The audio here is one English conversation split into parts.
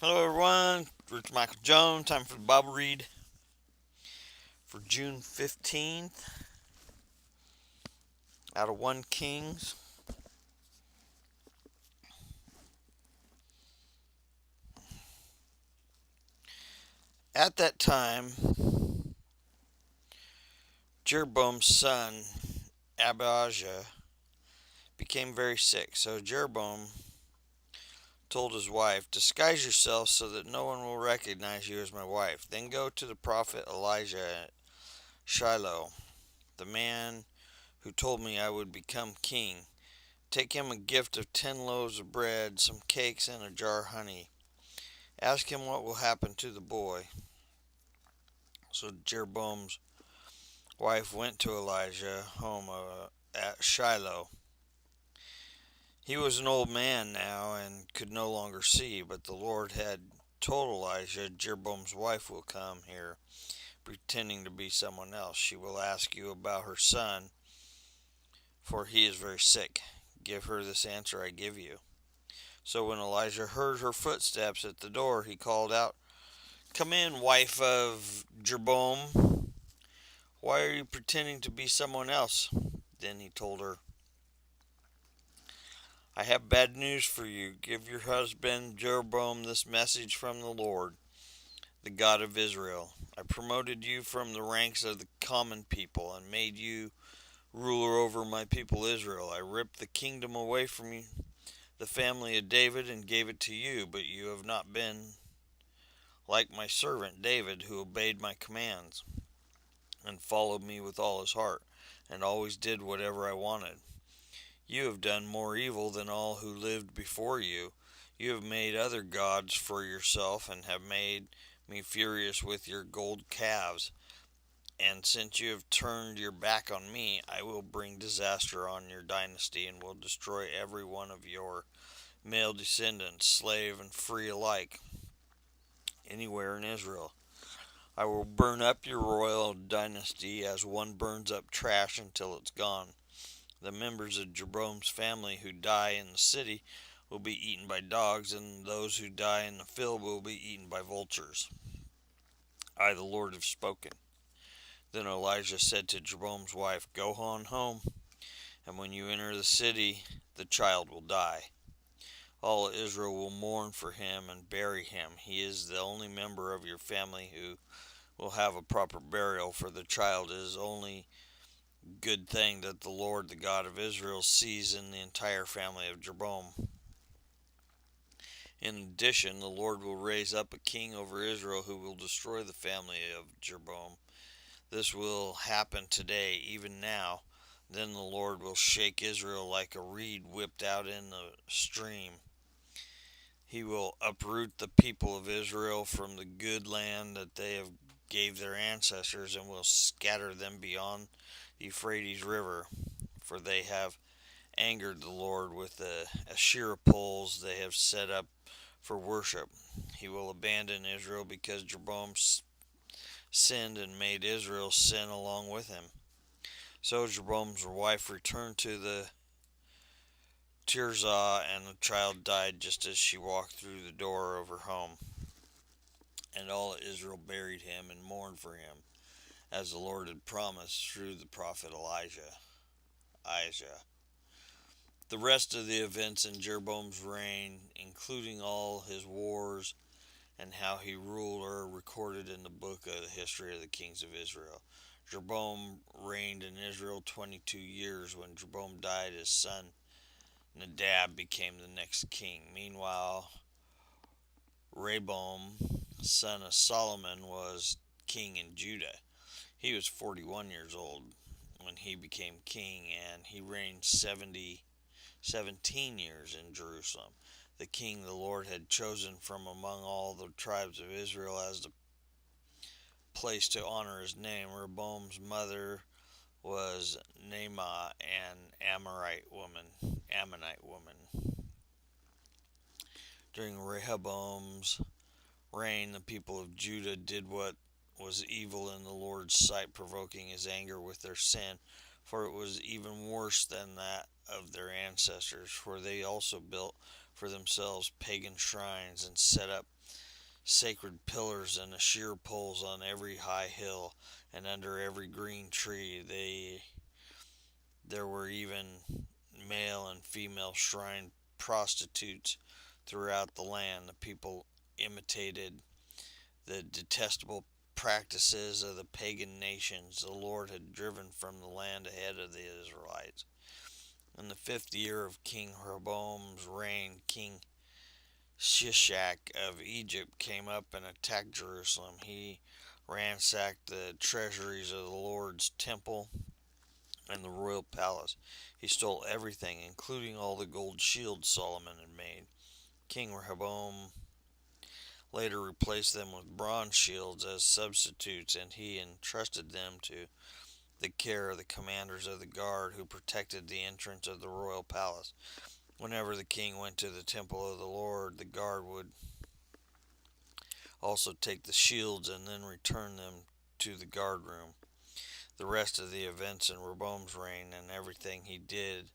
Hello, everyone. It's Michael Jones. Time for the Bible read for June 15th out of 1 Kings. At that time, Jeroboam's son, Abijah, became very sick. So Jeroboam told his wife, "Disguise yourself so that no one will recognize you as my wife. Then go to the prophet Elijah at Shiloh, the man who told me I would become king. Take him a gift of 10 loaves of bread, some cakes, and a jar of honey. Ask him what will happen to the boy." So Jeroboam's wife went to Elijah home at Shiloh. He was an old man now and could no longer see, but the Lord had told Elijah, "Jeroboam's wife will come here, pretending to be someone else. She will ask you about her son, for he is very sick. Give her this answer I give you." So when Elijah heard her footsteps at the door, he called out, "Come in, wife of Jeroboam. Why are you pretending to be someone else?" Then he told her, "I have bad news for you. Give your husband Jeroboam this message from the Lord, the God of Israel. I promoted you from the ranks of the common people and made you ruler over my people Israel. I ripped the kingdom away from you, the family of David, and gave it to you, but you have not been like my servant David, who obeyed my commands and followed me with all his heart, and always did whatever I wanted. You have done more evil than all who lived before you. You have made other gods for yourself and have made me furious with your gold calves. And since you have turned your back on me, I will bring disaster on your dynasty and will destroy every one of your male descendants, slave and free alike, anywhere in Israel. I will burn up your royal dynasty as one burns up trash until it's gone. The members of Jeroboam's family who die in the city will be eaten by dogs, and those who die in the field will be eaten by vultures. I, the Lord, have spoken." Then Elijah said to Jeroboam's wife, "Go on home, and when you enter the city, the child will die. All Israel will mourn for him and bury him. He is the only member of your family who will have a proper burial, for the child is only good thing that the Lord, the God of Israel, sees in the entire family of Jeroboam. In addition, the Lord will raise up a king over Israel who will destroy the family of Jeroboam. This will happen today, even now. Then the Lord will shake Israel like a reed whipped out in the stream. He will uproot the people of Israel from the good land that they have gave their ancestors, and will scatter them beyond the Euphrates River, for they have angered the Lord with the Asherah poles they have set up for worship. He will abandon Israel because Jeroboam sinned and made Israel sin along with him. So Jeroboam's wife returned to the Tirzah, and the child died just as she walked through the door of her home. And all Israel buried him and mourned for him, as the Lord had promised through the prophet Elijah. The rest of the events in Jeroboam's reign, including all his wars and how he ruled, are recorded in the book of the history of the kings of Israel. Jeroboam reigned in Israel 22 years. When Jeroboam died, his son Nadab became the next king. Meanwhile, Rehoboam, son of Solomon, was king in Judah. He was 41 years old when he became king, and he reigned 17 years in Jerusalem. The king the Lord had chosen from among all the tribes of Israel as the place to honor his name. Rehoboam's mother was Naamah, an Ammonite woman. During Rehoboam's reign, the people of Judah did what was evil in the Lord's sight, provoking his anger with their sin, for it was even worse than that of their ancestors, for they also built for themselves pagan shrines and set up sacred pillars and Asherah poles on every high hill and under every green tree. There were even male and female shrine prostitutes throughout the land. The people imitated the detestable practices of the pagan nations the Lord had driven from the land ahead of the Israelites. In the 5th year of King Rehoboam's reign, King Shishak of Egypt came up and attacked Jerusalem. He ransacked the treasuries of the Lord's temple and the royal palace. He stole everything, including all the gold shields Solomon had made. King Rehoboam later replaced them with bronze shields as substitutes, and he entrusted them to the care of the commanders of the guard who protected the entrance of the royal palace. Whenever the king went to the temple of the Lord, the guard would also take the shields and then return them to the guard room. The rest of the events in Rehoboam's reign and everything he did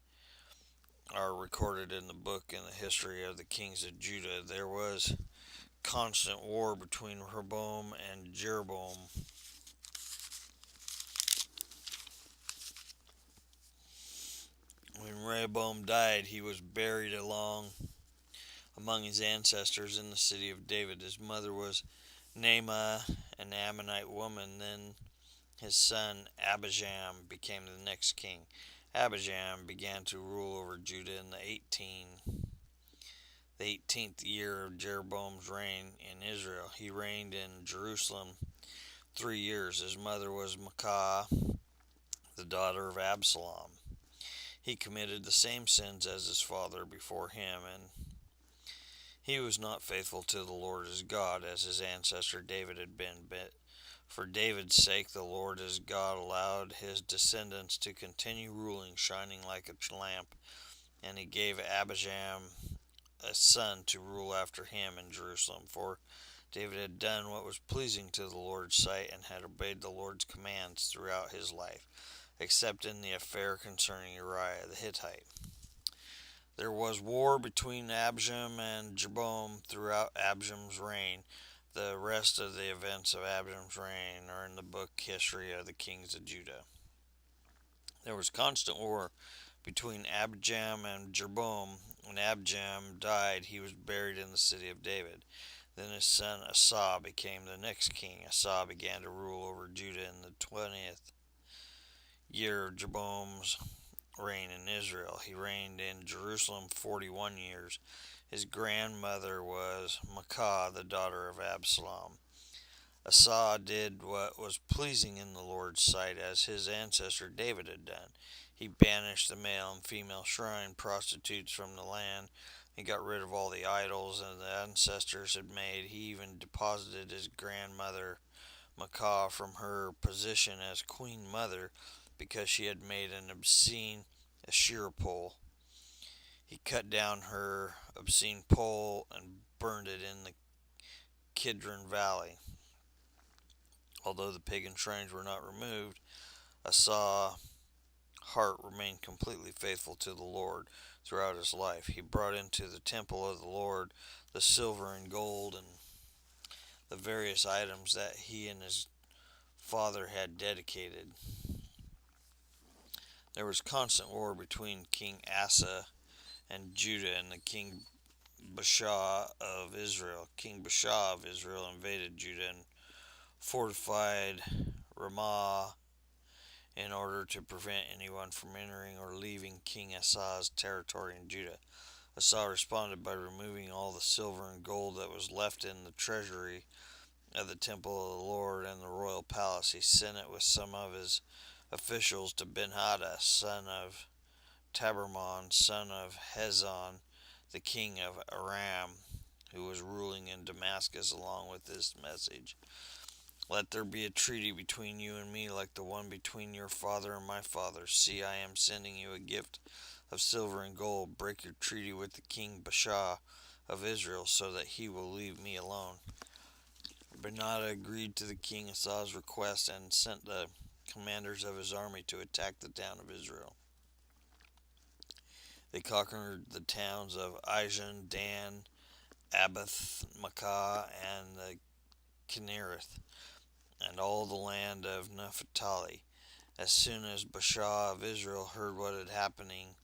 are recorded in the book in the history of the kings of Judah. There was constant war between Rehoboam and Jeroboam. When Rehoboam died, he was buried among his ancestors in the city of David. His mother was Naamah, an Ammonite woman. Then his son Abijam became the next king. Abijam began to rule over Judah in the 18th year of Jeroboam's reign in Israel. He reigned in Jerusalem 3 years. His mother was Maacah, the daughter of Absalom. He committed the same sins as his father before him, and he was not faithful to the Lord his God as his ancestor David had been. But for David's sake, the Lord his God allowed his descendants to continue ruling, shining like a lamp, and he gave Abijam a son to rule after him in Jerusalem. For David had done what was pleasing to the Lord's sight and had obeyed the Lord's commands throughout his life, except in the affair concerning Uriah the Hittite. There was war between Abijam and Jeroboam throughout Abijam's reign. The rest of the events of Abijam's reign are in the book History of the Kings of Judah. There was constant war between Abijam and Jeroboam. When Abijam died, he was buried in the city of David. Then his son Asa became the next king. Asa began to rule over Judah in the 20th year of Jeroboam's reign in Israel. He reigned in Jerusalem 41 years. His grandmother was Maacah, the daughter of Absalom. Asa did what was pleasing in the Lord's sight, as his ancestor David had done. He banished the male and female shrine prostitutes from the land. He got rid of all the idols that the ancestors had made. He even deposited his grandmother Maacah from her position as queen mother because she had made an obscene Asherah pole. He cut down her obscene pole and burned it in the Kidron Valley. Although the pagan shrines were not removed, Asa's heart remained completely faithful to the Lord throughout his life. He brought into the temple of the Lord the silver and gold and the various items that he and his father had dedicated. There was constant war between King Asa and Judah and the King Baasha of Israel. King Baasha of Israel invaded Judah and fortified Ramah in order to prevent anyone from entering or leaving King Asa's territory in Judah. Asa responded by removing all the silver and gold that was left in the treasury of the temple of the Lord and the royal palace. He sent it with some of his officials to Ben-Hadad, son of Tabermon, son of Hezon, the king of Aram, who was ruling in Damascus, along with this message: Let there be a treaty between you and me like the one between your father and my father. See, I am sending you a gift of silver and gold. Break your treaty with the king Baasha of Israel so that he will leave me alone. Ben-Hadad agreed to the king Asa's request and sent the commanders of his army to attack the town of Israel. They conquered the towns of Ijon, Dan, Abath Maacah, and the Kinnereth, and all the land of Naphtali. As soon as Baasha of Israel heard what had happening,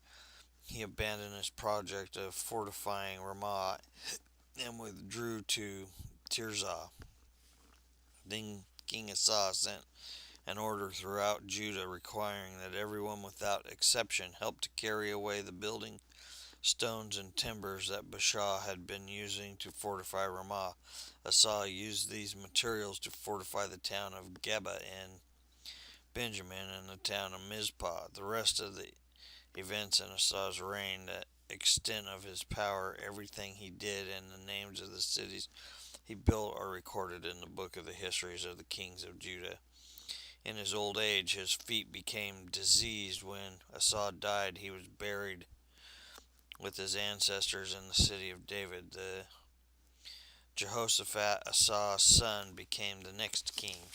he abandoned his project of fortifying Ramah and withdrew to Tirzah. Then King Asa sent an order throughout Judah requiring that everyone without exception help to carry away the building stones and timbers that Baasha had been using to fortify Ramah. Asa used these materials to fortify the town of Geba in Benjamin and the town of Mizpah. The rest of the events in Asa's reign, the extent of his power, everything he did, and the names of the cities he built are recorded in the book of the histories of the kings of Judah. In his old age, his feet became diseased. When Asa died, he was buried with his ancestors in the city of David. The Jehoshaphat, Asa's son, became the next king.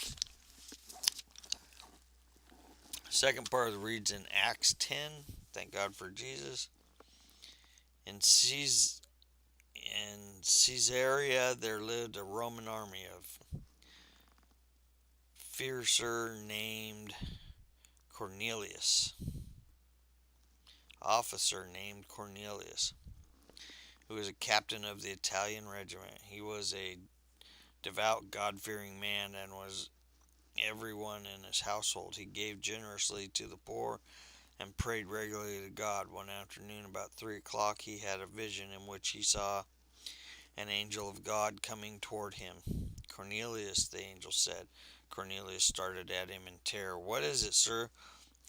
Second part of the reads in Acts 10. Thank God for Jesus. In Caesarea there lived a Roman army of officer named Cornelius, who was a captain of the Italian regiment. He was a devout, God-fearing man and was everyone in his household. He gave generously to the poor and prayed regularly to God. One afternoon about 3 o'clock he had a vision in which he saw an angel of God coming toward him. "Cornelius," the angel said. Cornelius started at him in terror. "What is it, sir?"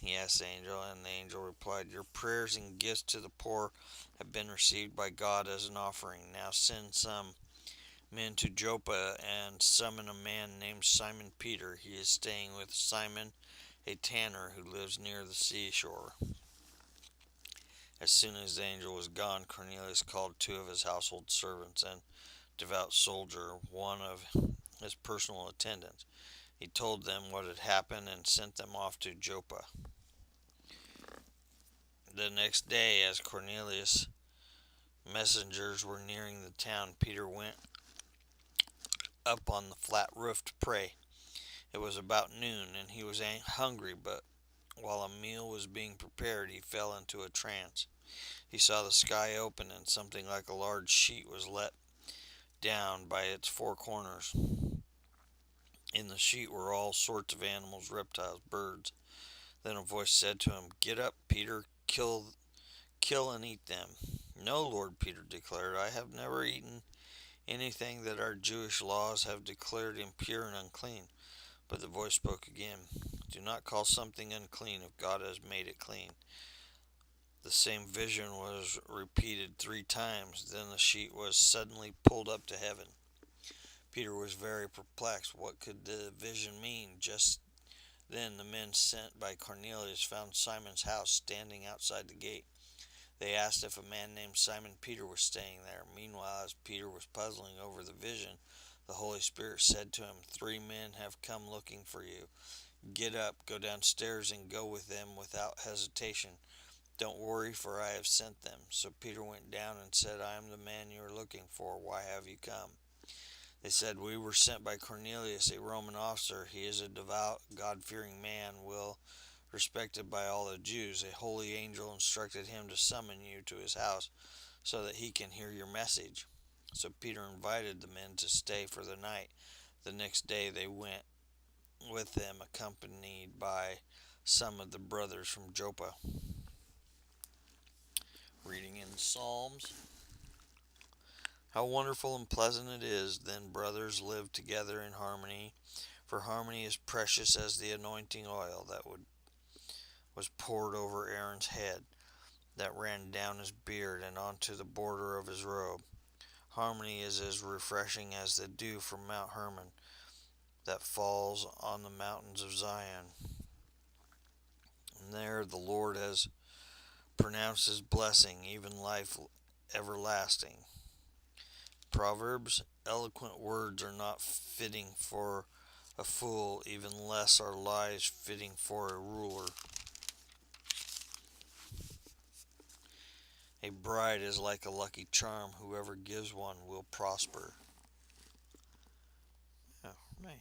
he asked the angel, and the angel replied, "Your prayers and gifts to the poor have been received by God as an offering. Now send some men to Joppa and summon a man named Simon Peter. He is staying with Simon, a tanner who lives near the seashore." As soon as the angel was gone, Cornelius called 2 of his household servants and devout soldier, one of his personal attendants. He told them what had happened and sent them off to Joppa. The next day, as Cornelius' messengers were nearing the town, Peter went up on the flat roof to pray. It was about noon, and he was hungry, but while a meal was being prepared, he fell into a trance. He saw the sky open, and something like a large sheet was let down by its 4 corners. In the sheet were all sorts of animals, reptiles, birds. Then a voice said to him, "Get up, Peter, kill and eat them." "No, Lord," Peter declared, "I have never eaten anything that our Jewish laws have declared impure and unclean." But the voice spoke again, "Do not call something unclean if God has made it clean." The same vision was repeated 3 times. Then the sheet was suddenly pulled up to heaven. Peter was very perplexed. What could the vision mean? Just then the men sent by Cornelius found Simon's house standing outside the gate. They asked if a man named Simon Peter was staying there. Meanwhile, as Peter was puzzling over the vision, the Holy Spirit said to him, "3 men have come looking for you. Get up, go downstairs, and go with them without hesitation. Don't worry, for I have sent them." So Peter went down and said, "I am the man you are looking for. Why have you come?" They said, "We were sent by Cornelius, a Roman officer. He is a devout, God-fearing man, well respected by all the Jews. A holy angel instructed him to summon you to his house so that he can hear your message." So Peter invited the men to stay for the night. The next day they went with them, accompanied by some of the brothers from Joppa. Reading in Psalms. How wonderful and pleasant it is, then, brothers, live together in harmony, for harmony is precious as the anointing oil that was poured over Aaron's head, that ran down his beard and onto the border of his robe. Harmony is as refreshing as the dew from Mount Hermon that falls on the mountains of Zion. And there the Lord has pronounced his blessing, even life everlasting. Proverbs, eloquent words are not fitting for a fool, even less are lies fitting for a ruler. A bride is like a lucky charm. Whoever gives one will prosper. Oh, nice.